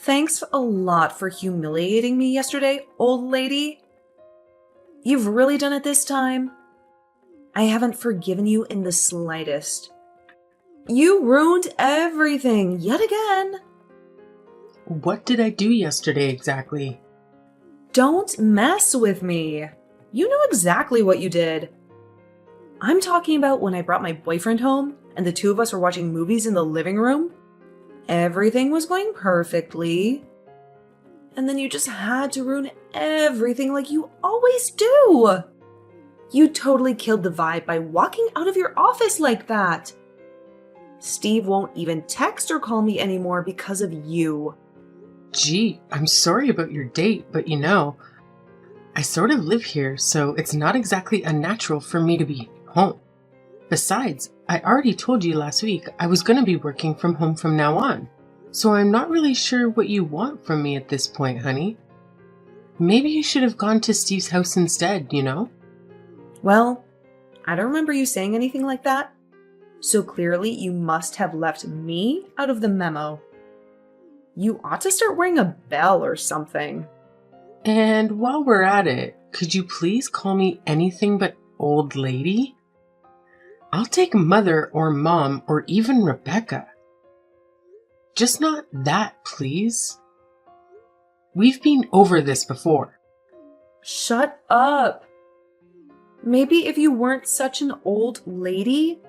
Thanks a lot for humiliating me yesterday, old lady. You've really done it this time. I haven't forgiven you in the slightest. You ruined everything yet again. What did I do yesterday exactly? Don't mess with me. You know exactly what you did. I'm talking about when I brought my boyfriend home and the two of us were watching movies in the living room. Everything was going perfectly. And then you just had to ruin everything like you always do. You totally killed the vibe by walking out of your office like that. Steve won't even text or call me anymore because of you. Gee, I'm sorry about your date, but I sort of live here, so it's not exactly unnatural for me to be home. Besides, I already told you last week I was going to be working from home from now on, so I'm not really sure what you want from me at this point, honey. Maybe you should have gone to Steve's house instead, Well, I don't remember you saying anything like that. So clearly you must have left me out of the memo. You ought to start wearing a bell or something. And while we're at it, could you please call me anything but old lady? I'll take mother or mom or even Rebecca. Just not that, please. We've been over this before. Shut up. Maybe if you weren't such an old lady,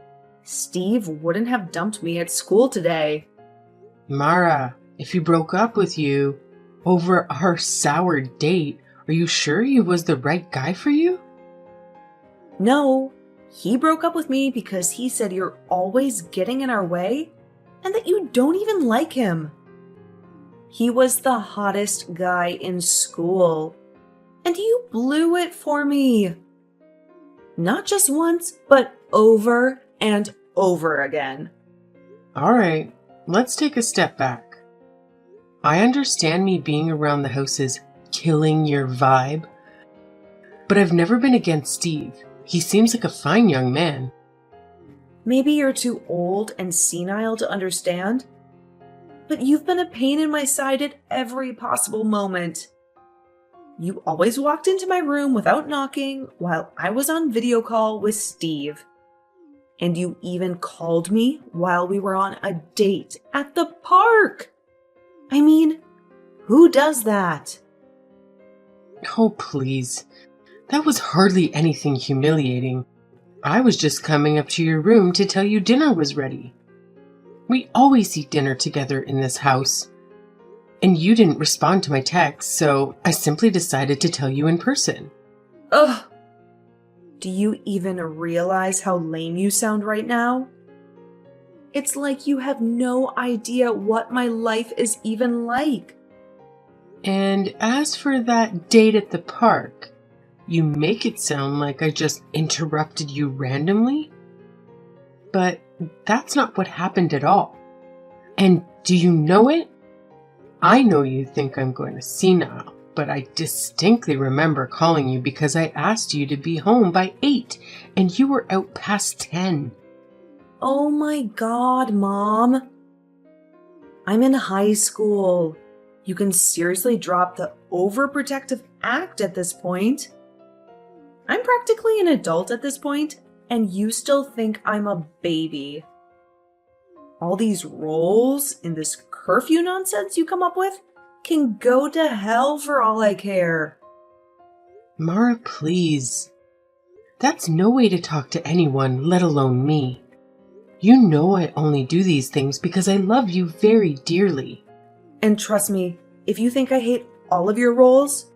Steve wouldn't have dumped me at school today. Mara, if he broke up with you over our sour date, are you sure he was the right guy for you? No, he broke up with me because he said you're always getting in our way and that you don't even like him. He was the hottest guy in school, and you blew it for me. Not just once, but over and over again. All right, let's take a step back. I understand me being around the house is killing your vibe, but I've never been against Steve. He seems like a fine young man. Maybe you're too old and senile to understand, but you've been a pain in my side at every possible moment. You always walked into my room without knocking while I was on video call with Steve. And you even called me while we were on a date at the park. I mean, who does that? Oh, please. That was hardly anything humiliating. I was just coming up to your room to tell you dinner was ready. We always eat dinner together in this house. And you didn't respond to my text, so I simply decided to tell you in person. Ugh. Do you even realize how lame you sound right now? It's like you have no idea what my life is even like. And as for that date at the park, you make it sound like I just interrupted you randomly. But that's not what happened at all. And do you know it? I know you think I'm going to senile, but I distinctly remember calling you because I asked you to be home by 8, and you were out past 10. Oh my God, Mom. I'm in high school. You can seriously drop the overprotective act at this point. I'm practically an adult at this point, and you still think I'm a baby. All these roles in this curfew nonsense you come up with can go to hell for all I care. Mara, please. That's no way to talk to anyone, let alone me. You know I only do these things because I love you very dearly. And trust me, if you think I hate all of your roles,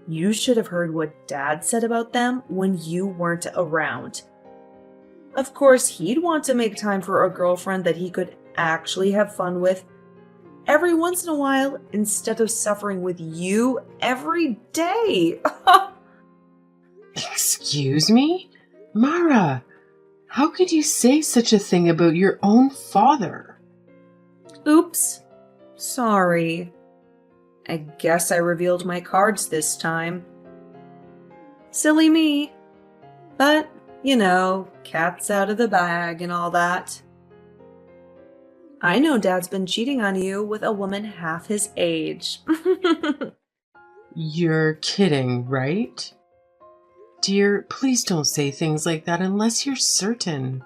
you should have heard what Dad said about them when you weren't around. Of course, he'd want to make time for a girlfriend that he could actually have fun with every once in a while instead of suffering with you every day. Excuse me? Mara, how could you say such a thing about your own father? Oops. Sorry. I guess I revealed my cards this time. Silly me. But, cat's out of the bag and all that. I know Dad's been cheating on you with a woman half his age. You're kidding, right? Dear, please don't say things like that unless you're certain.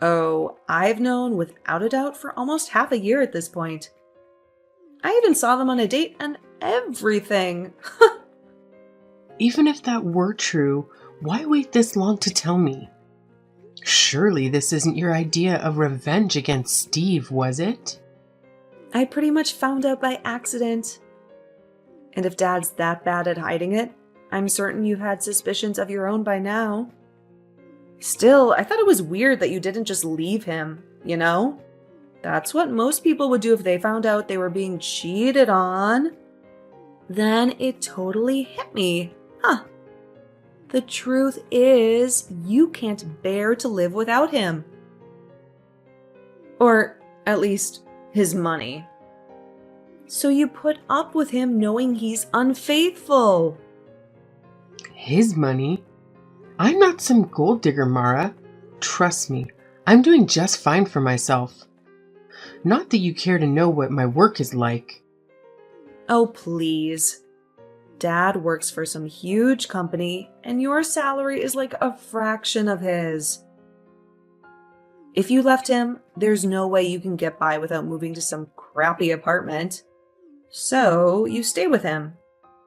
Oh, I've known without a doubt for almost half a year at this point. I even saw them on a date and everything. Even if that were true, why wait this long to tell me? Surely this isn't your idea of revenge against Steve, was it? I pretty much found out by accident. And if Dad's that bad at hiding it, I'm certain you've had suspicions of your own by now. Still, I thought it was weird that you didn't just leave him, you know? That's what most people would do if they found out they were being cheated on. Then it totally hit me. Huh. The truth is, you can't bear to live without him. Or, at least, his money. So you put up with him knowing he's unfaithful. His money? I'm not some gold digger, Mara. Trust me, I'm doing just fine for myself. Not that you care to know what my work is like. Oh, please. Dad works for some huge company, and your salary is like a fraction of his. If you left him, there's no way you can get by without moving to some crappy apartment. So you stay with him,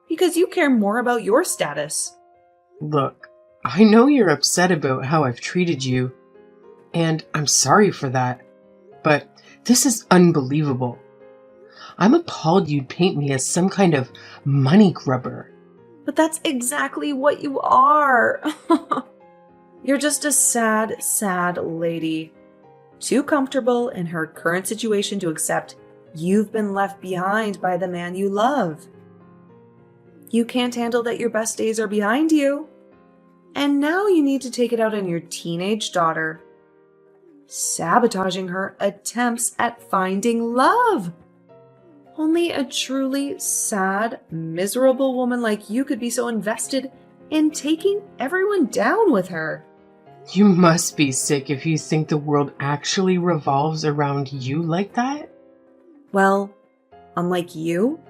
because you care more about your status. Look, I know you're upset about how I've treated you, and I'm sorry for that, but this is unbelievable. I'm appalled you'd paint me as some kind of money grubber. But that's exactly what you are. You're just a sad, sad lady. Too comfortable in her current situation to accept you've been left behind by the man you love. You can't handle that your best days are behind you. And now you need to take it out on your teenage daughter, sabotaging her attempts at finding love. Only a truly sad, miserable woman like you could be so invested in taking everyone down with her. You must be sick if you think the world actually revolves around you like that. Well, unlike you,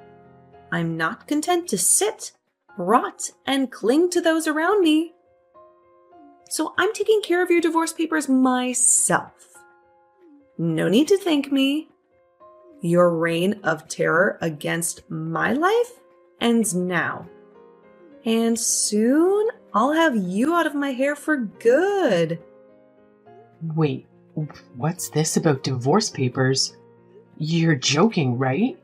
I'm not content to sit, rot, and cling to those around me. So I'm taking care of your divorce papers myself. No need to thank me. Your reign of terror against my life ends now. And soon I'll have you out of my hair for good. Wait, what's this about divorce papers? You're joking, right?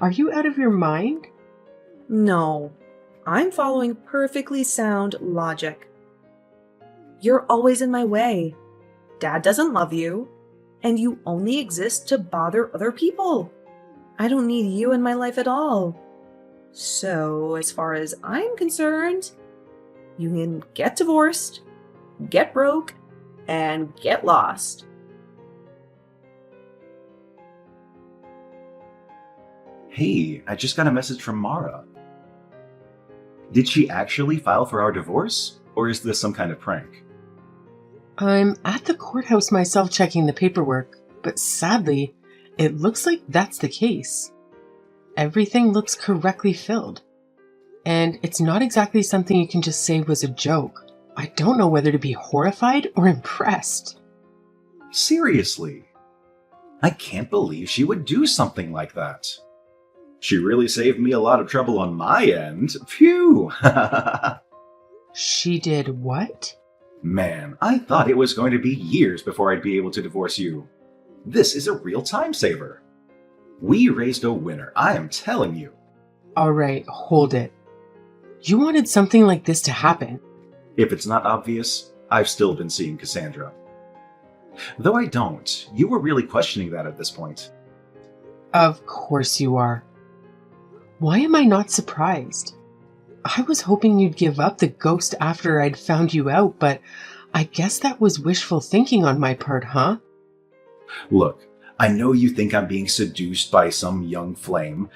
Are you out of your mind? No, I'm following perfectly sound logic. You're always in my way. Dad doesn't love you, and you only exist to bother other people. I don't need you in my life at all. So, as far as I'm concerned, you can get divorced, get broke, and get lost. Hey, I just got a message from Mara. Did she actually file for our divorce, or is this some kind of prank? I'm at the courthouse myself checking the paperwork, but sadly, it looks like that's the case. Everything looks correctly filled. And it's not exactly something you can just say was a joke. I don't know whether to be horrified or impressed. Seriously? I can't believe she would do something like that. She really saved me a lot of trouble on my end. Phew! She did what? Man, I thought it was going to be years before I'd be able to divorce you. This is a real time saver. We raised a winner, I am telling you. Alright, hold it. You wanted something like this to happen. If it's not obvious, I've still been seeing Cassandra. Though I don't, you were really questioning that at this point. Of course you are. Why am I not surprised? I was hoping you'd give up the ghost after I'd found you out, but I guess that was wishful thinking on my part, huh? Look, I know you think I'm being seduced by some young flame,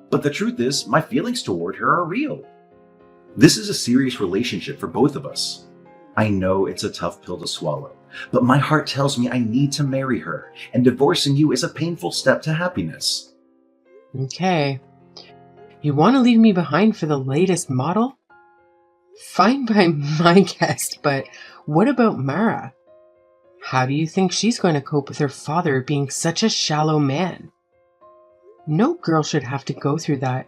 but the truth is, my feelings toward her are real. This is a serious relationship for both of us. I know it's a tough pill to swallow, But my heart tells me I need to marry her, and divorcing you is a painful step to happiness. Okay. You want to leave me behind for the latest model? Fine by my guest, but what about Mara? How do you think she's going to cope with her father being such a shallow man? No girl should have to go through that,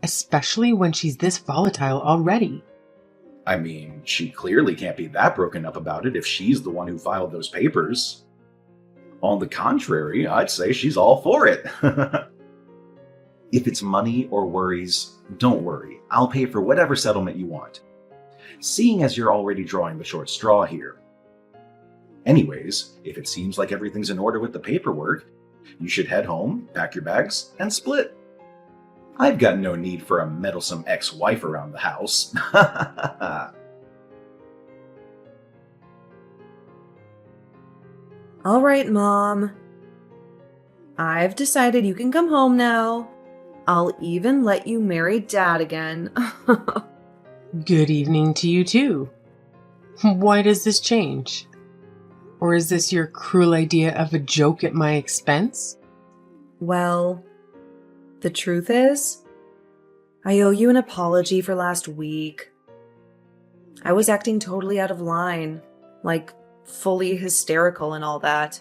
especially when she's this volatile already. I mean, she clearly can't be that broken up about it if she's the one who filed those papers. On the contrary, I'd say she's all for it. If it's money or worries, don't worry. I'll pay for whatever settlement you want. Seeing as you're already drawing the short straw here. Anyways, if it seems like everything's in order with the paperwork, you should head home, pack your bags, and split. I've got no need for a meddlesome ex-wife around the house. All right, Mom. I've decided you can come home now. I'll even let you marry Dad again. Good evening to you too. Why does this change? Or is this your cruel idea of a joke at my expense? Well, the truth is, I owe you an apology for last week. I was acting totally out of line, like fully hysterical and all that.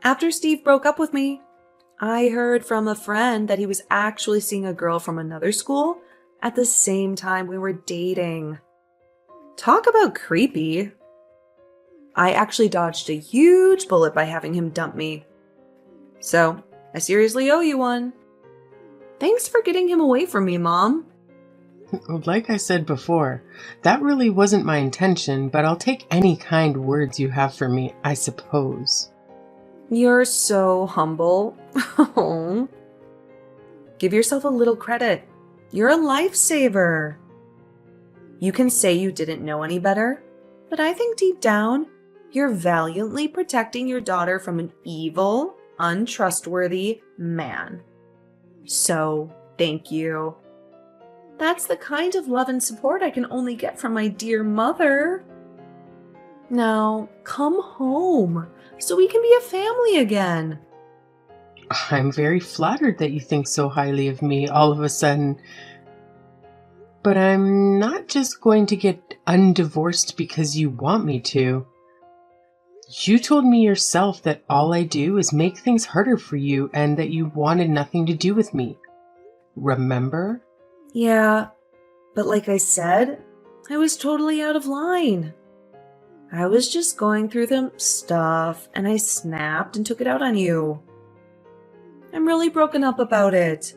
After Steve broke up with me, I heard from a friend that he was actually seeing a girl from another school at the same time we were dating. Talk about creepy. I actually dodged a huge bullet by having him dump me. So, I seriously owe you one. Thanks for getting him away from me, Mom. Like I said before, that really wasn't my intention, but I'll take any kind words you have for me, I suppose. You're so humble. Give yourself a little credit. You're a lifesaver. You can say you didn't know any better, but I think deep down, you're valiantly protecting your daughter from an evil, untrustworthy man. So, thank you. That's the kind of love and support I can only get from my dear mother. Now, come home so we can be a family again. I'm very flattered that you think so highly of me all of a sudden. But I'm not just going to get undivorced because you want me to. You told me yourself that all I do is make things harder for you and that you wanted nothing to do with me. Remember? Yeah, but like I said, I was totally out of line. I was just going through the stuff and I snapped and took it out on you. I'm really broken up about it.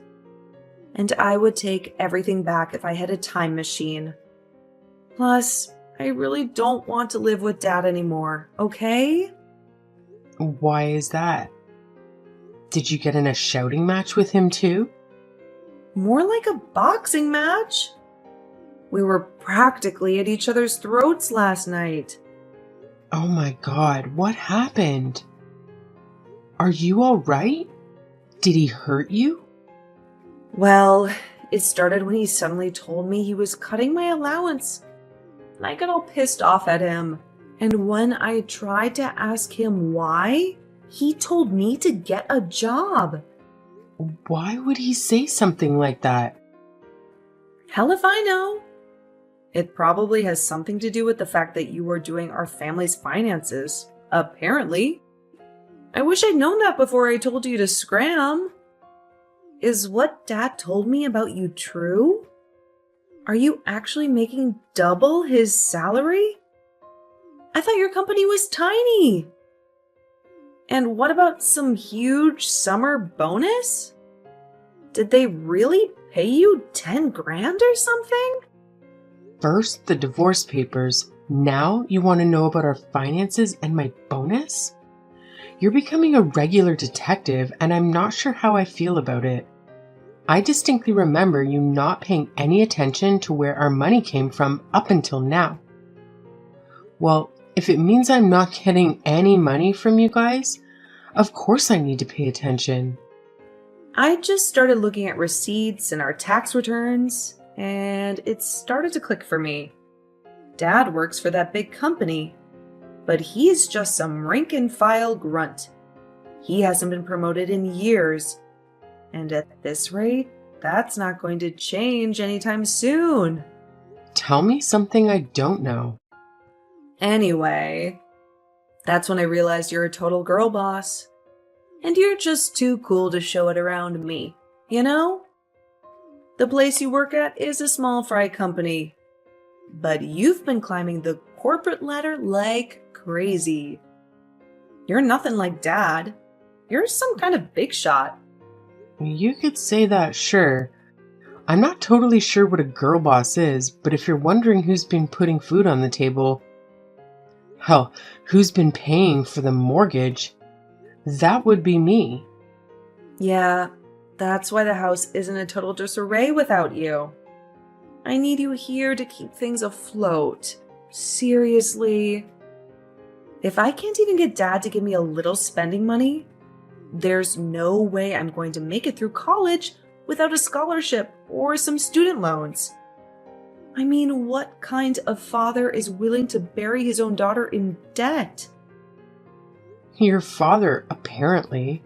And I would take everything back if I had a time machine. Plus, I really don't want to live with Dad anymore, okay? Why is that? Did you get in a shouting match with him too? More like a boxing match. We were practically at each other's throats last night. Oh my God, what happened? Are you all right? Did he hurt you? Well, it started when he suddenly told me he was cutting my allowance. And I got all pissed off at him. And when I tried to ask him why, he told me to get a job. Why would he say something like that? Hell if I know. It probably has something to do with the fact that you were doing our family's finances, apparently. I wish I'd known that before I told you to scram. Is what Dad told me about you true? Are you actually making double his salary? I thought your company was tiny. And what about some huge summer bonus? Did they really pay you 10 grand or something? First, the divorce papers. Now you want to know about our finances and my bonus? You're becoming a regular detective, and I'm not sure how I feel about it. I distinctly remember you not paying any attention to where our money came from up until now. Well, if it means I'm not getting any money from you guys, of course I need to pay attention. I just started looking at receipts and our tax returns, and it started to click for me. Dad works for that big company, but he's just some rank and file grunt. He hasn't been promoted in years. And at this rate, that's not going to change anytime soon. Tell me something I don't know. Anyway, that's when I realized you're a total girl boss. And you're just too cool to show it around me, you know? The place you work at is a small fry company. But you've been climbing the corporate ladder like crazy. You're nothing like Dad. You're some kind of big shot. You could say that, sure. I'm not totally sure what a girl boss is, but if you're wondering who's been putting food on the table, hell, who's been paying for the mortgage, that would be me. Yeah, that's why the house isn't a total disarray without you. I need you here to keep things afloat. Seriously. If I can't even get Dad to give me a little spending money, there's no way I'm going to make it through college without a scholarship or some student loans. I mean, what kind of father is willing to bury his own daughter in debt? Your father, apparently.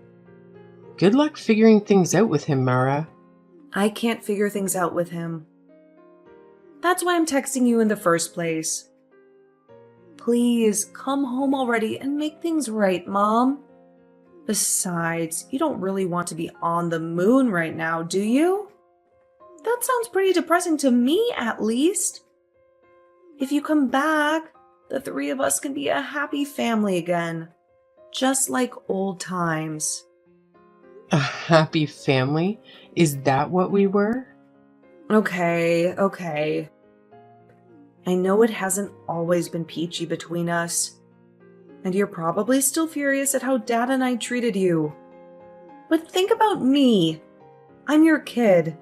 Good luck figuring things out with him, Mara. I can't figure things out with him. That's why I'm texting you in the first place. Please, come home already and make things right, Mom. Besides, you don't really want to be on the moon right now, do you? That sounds pretty depressing to me, at least. If you come back, the three of us can be a happy family again. Just like old times. A happy family? Is that what we were? Okay. I know it hasn't always been peachy between us. And you're probably still furious at how Dad and I treated you. But think about me. I'm your kid.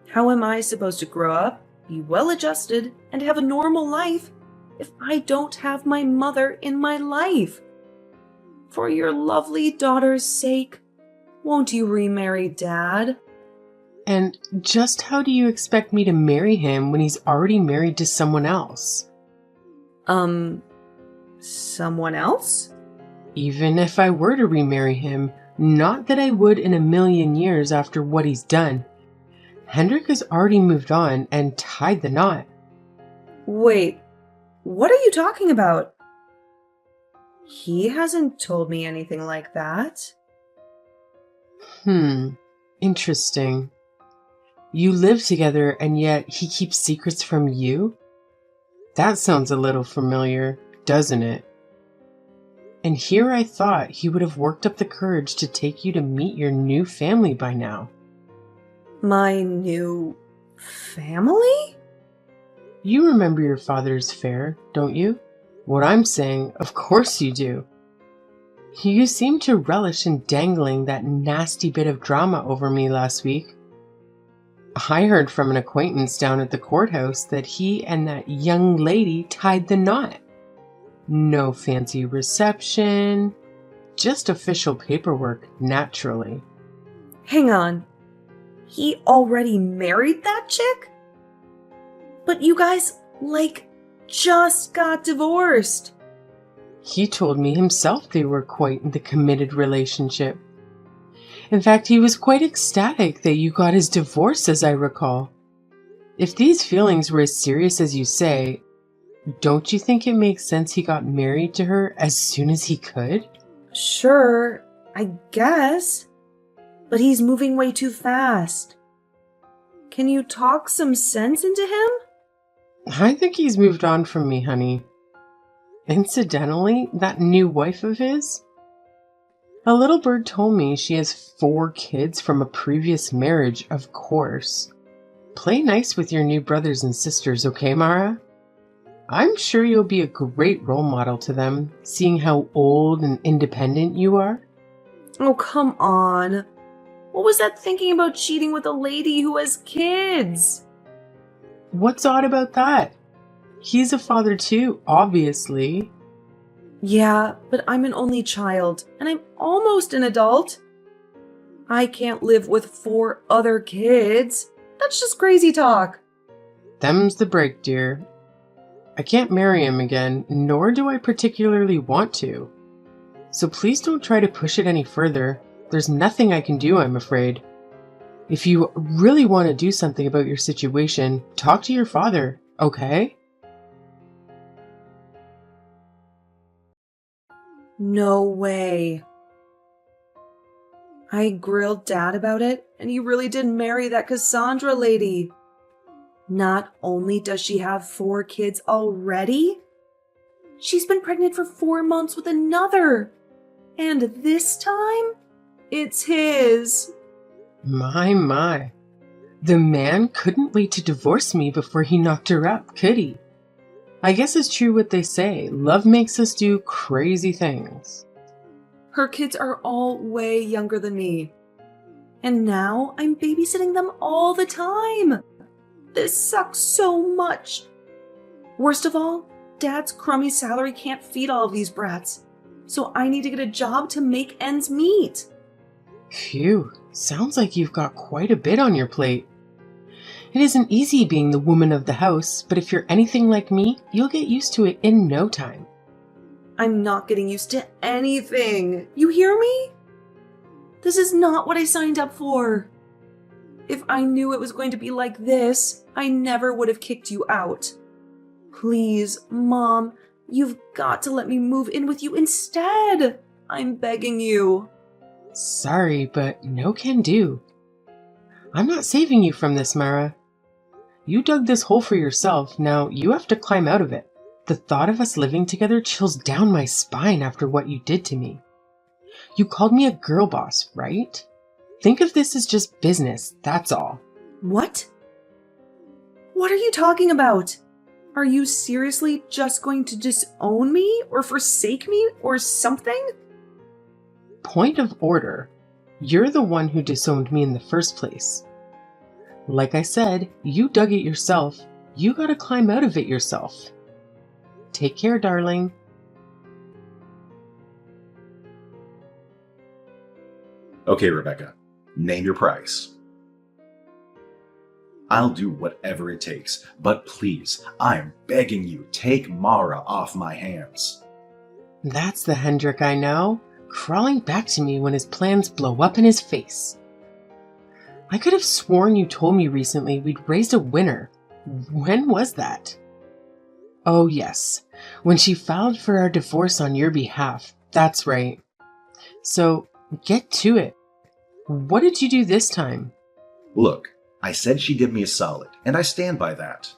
How am I supposed to grow up, be well-adjusted, and have a normal life if I don't have my mother in my life? For your lovely daughter's sake, won't you remarry Dad? And just how do you expect me to marry him when he's already married to someone else? Someone else? Even if I were to remarry him, not that I would in a million years after what he's done. Hendrik has already moved on and tied the knot. Wait, what are you talking about? He hasn't told me anything like that. Interesting. You live together and yet he keeps secrets from you? That sounds a little familiar, doesn't it? And here I thought he would have worked up the courage to take you to meet your new family by now. My new family? You remember your father's affair, don't you? What I'm saying, of course you do. You seemed to relish in dangling that nasty bit of drama over me last week. I heard from an acquaintance down at the courthouse that he and that young lady tied the knot. No fancy reception, just official paperwork, naturally. Hang on. He already married that chick? But you guys, just got divorced. He told me himself they were quite the committed relationship. In fact, he was quite ecstatic that you got his divorce, as I recall. If these feelings were as serious as you say, don't you think it makes sense he got married to her as soon as he could? Sure, I guess. But he's moving way too fast. Can you talk some sense into him? I think he's moved on from me, honey. Incidentally, that new wife of his? A little bird told me she has 4 kids from a previous marriage, of course. Play nice with your new brothers and sisters, okay, Mara? I'm sure you'll be a great role model to them, seeing how old and independent you are. Oh, come on. What was that thinking about cheating with a lady who has kids? What's odd about that? He's a father too, obviously. Yeah, but I'm an only child, and I'm almost an adult. I can't live with 4 other kids. That's just crazy talk. Them's the break, dear. I can't marry him again, nor do I particularly want to. So please don't try to push it any further. There's nothing I can do, I'm afraid. If you really want to do something about your situation, talk to your father, okay? No way. I grilled Dad about it, and he really did marry that Cassandra lady. Not only does she have 4 kids already, she's been pregnant for 4 months with another. And this time, it's his. My. The man couldn't wait to divorce me before he knocked her up, could he? I guess it's true what they say. Love makes us do crazy things. Her kids are all way younger than me. And now I'm babysitting them all the time. This sucks so much. Worst of all, Dad's crummy salary can't feed all of these brats. So I need to get a job to make ends meet. Phew, sounds like you've got quite a bit on your plate. It isn't easy being the woman of the house, but if you're anything like me, you'll get used to it in no time. I'm not getting used to anything. You hear me? This is not what I signed up for. If I knew it was going to be like this, I never would have kicked you out. Please, Mom, you've got to let me move in with you instead. I'm begging you. Sorry, but no can do. I'm not saving you from this, Mara. You dug this hole for yourself, now you have to climb out of it. The thought of us living together chills down my spine after what you did to me. You called me a girl boss, right? Think of this as just business, that's all. What? What are you talking about? Are you seriously just going to disown me or forsake me or something? Point of order. You're the one who disowned me in the first place. Like I said, you dug it yourself. You gotta climb out of it yourself. Take care, darling. Okay, Rebecca, name your price. I'll do whatever it takes, but please, I'm begging you, take Mara off my hands. That's the Hendrik I know, crawling back to me when his plans blow up in his face. I could have sworn you told me recently we'd raised a winner. When was that? Oh yes, when she filed for our divorce on your behalf. That's right. So, get to it. What did you do this time? Look, I said she did me a solid, and I stand by that.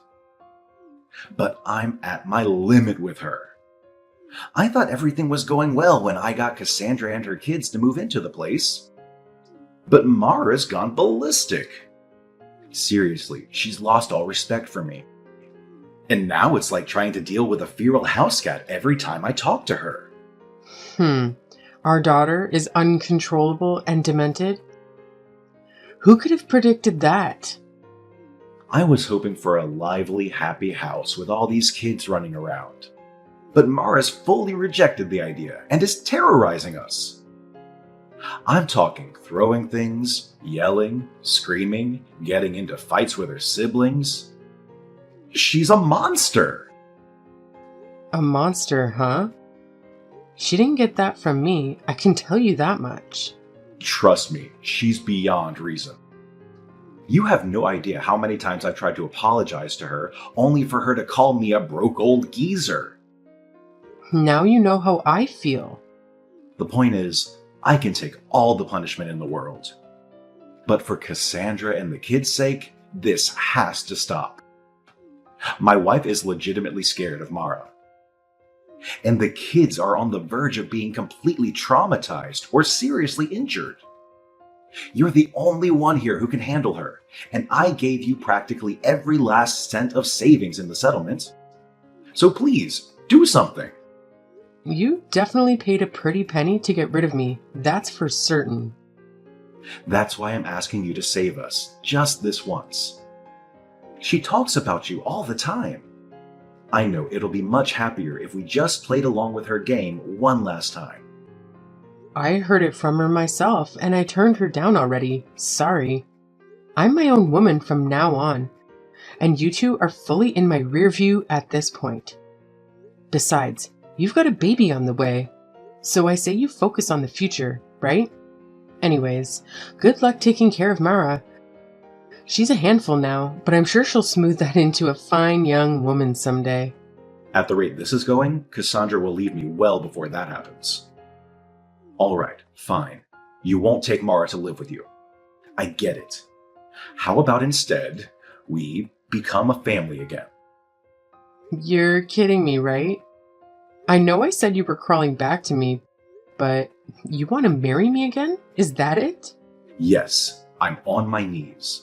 But I'm at my limit with her. I thought everything was going well when I got Cassandra and her kids to move into the place. But Mara's gone ballistic. Seriously, she's lost all respect for me. And now it's like trying to deal with a feral house cat every time I talk to her. Our daughter is uncontrollable and demented? Who could have predicted that? I was hoping for a lively, happy house with all these kids running around. But Mara's fully rejected the idea and is terrorizing us. I'm talking throwing things, yelling, screaming, getting into fights with her siblings. She's a monster! A monster, huh? She didn't get that from me, I can tell you that much. Trust me, she's beyond reason. You have no idea how many times I've tried to apologize to her, only for her to call me a broke old geezer. Now you know how I feel. The point is, I can take all the punishment in the world. But for Cassandra and the kids' sake, this has to stop. My wife is legitimately scared of Mara. And the kids are on the verge of being completely traumatized or seriously injured. You're the only one here who can handle her, and I gave you practically every last cent of savings in the settlement. So please, do something. You definitely paid a pretty penny to get rid of me, that's for certain. That's why I'm asking you to save us, just this once. She talks about you all the time. I know it'll be much happier if we just played along with her game one last time. I heard it from her myself, and I turned her down already. Sorry. I'm my own woman from now on. and you two are fully in my rear view at this point. Besides, you've got a baby on the way, so I say you focus on the future, right? Anyways, good luck taking care of Mara. She's a handful now, but I'm sure she'll smooth that into a fine young woman someday. At the rate this is going, Cassandra will leave me well before that happens. All right, fine. You won't take Mara to live with you. I get it. How about instead, we become a family again? You're kidding me, right? I know I said you were crawling back to me, but you want to marry me again? Is that it? Yes, I'm on my knees.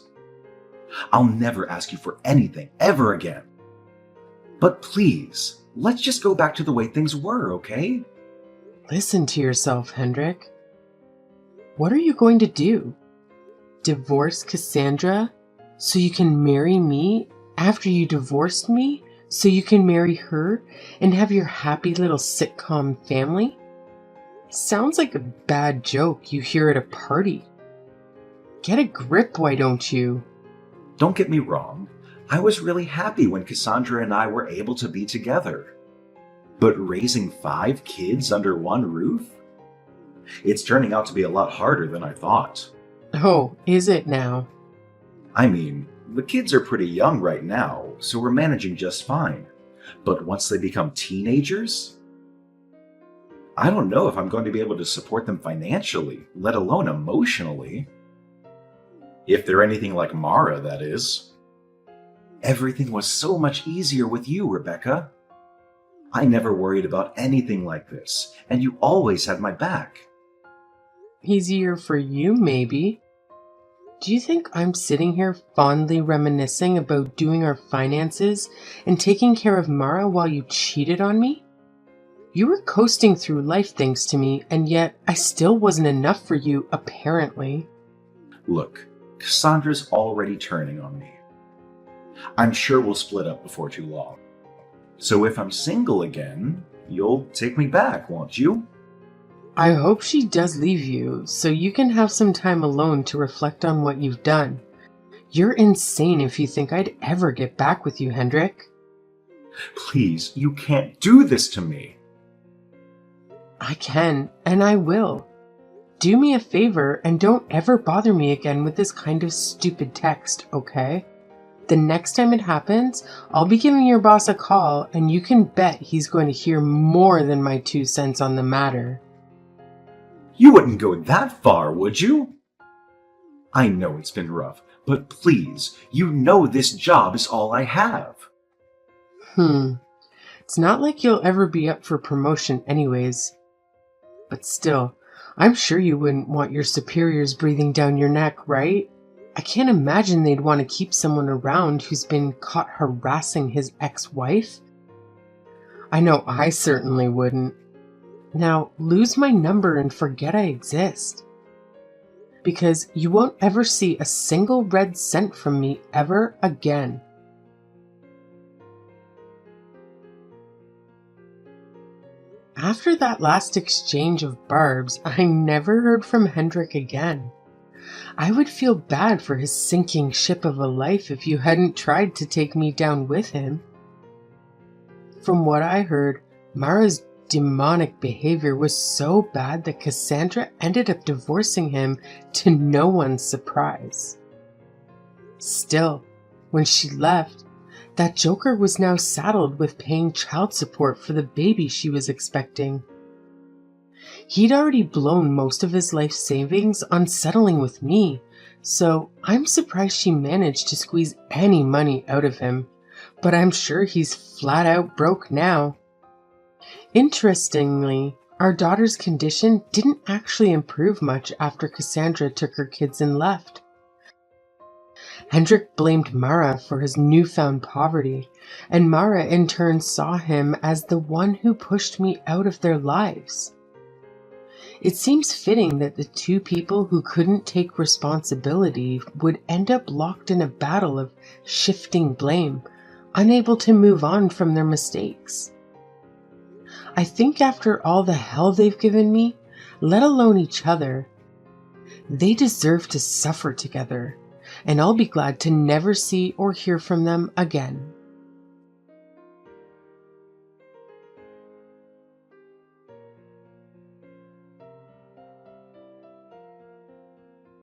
I'll never ask you for anything ever again. But please, let's just go back to the way things were, okay? Listen to yourself, Hendrik. What are you going to do? Divorce Cassandra so you can marry me after you divorced me so you can marry her and have your happy little sitcom family? Sounds like a bad joke you hear at a party. Get a grip, why don't you? Don't get me wrong. I was really happy when Cassandra and I were able to be together. But raising 5 kids under one roof? It's turning out to be a lot harder than I thought. Oh, is it now? I mean, the kids are pretty young right now, so we're managing just fine. But once they become teenagers, I don't know if I'm going to be able to support them financially, let alone emotionally. If they're anything like Mara, that is. Everything was so much easier with you, Rebecca. I never worried about anything like this, and you always had my back. Easier for you, maybe. Do you think I'm sitting here fondly reminiscing about doing our finances and taking care of Mara while you cheated on me? You were coasting through life thanks to me, and yet I still wasn't enough for you, apparently. Look, Cassandra's already turning on me. I'm sure we'll split up before too long. So if I'm single again, you'll take me back, won't you? I hope she does leave you, so you can have some time alone to reflect on what you've done. You're insane if you think I'd ever get back with you, Hendrik. Please, you can't do this to me. I can, and I will. Do me a favor and don't ever bother me again with this kind of stupid text, okay? The next time it happens, I'll be giving your boss a call, and you can bet he's going to hear more than my 2 cents on the matter. You wouldn't go that far, would you? I know it's been rough, but please, you know this job is all I have. It's not like you'll ever be up for promotion anyways. But still, I'm sure you wouldn't want your superiors breathing down your neck, right? I can't imagine they'd want to keep someone around who's been caught harassing his ex-wife. I know I certainly wouldn't. Now, lose my number and forget I exist. Because you won't ever see a single red cent from me ever again. After that last exchange of barbs, I never heard from Hendrik again. I would feel bad for his sinking ship of a life if you hadn't tried to take me down with him. From what I heard, Mara's demonic behavior was so bad that Cassandra ended up divorcing him to no one's surprise. Still, when she left, that joker was now saddled with paying child support for the baby she was expecting. He'd already blown most of his life savings on settling with me, so I'm surprised she managed to squeeze any money out of him, but I'm sure he's flat out broke now. Interestingly, our daughter's condition didn't actually improve much after Cassandra took her kids and left. Hendrik blamed Mara for his newfound poverty, and Mara in turn saw him as the one who pushed me out of their lives. It seems fitting that the 2 people who couldn't take responsibility would end up locked in a battle of shifting blame, unable to move on from their mistakes. I think after all the hell they've given me, let alone each other, they deserve to suffer together, and I'll be glad to never see or hear from them again.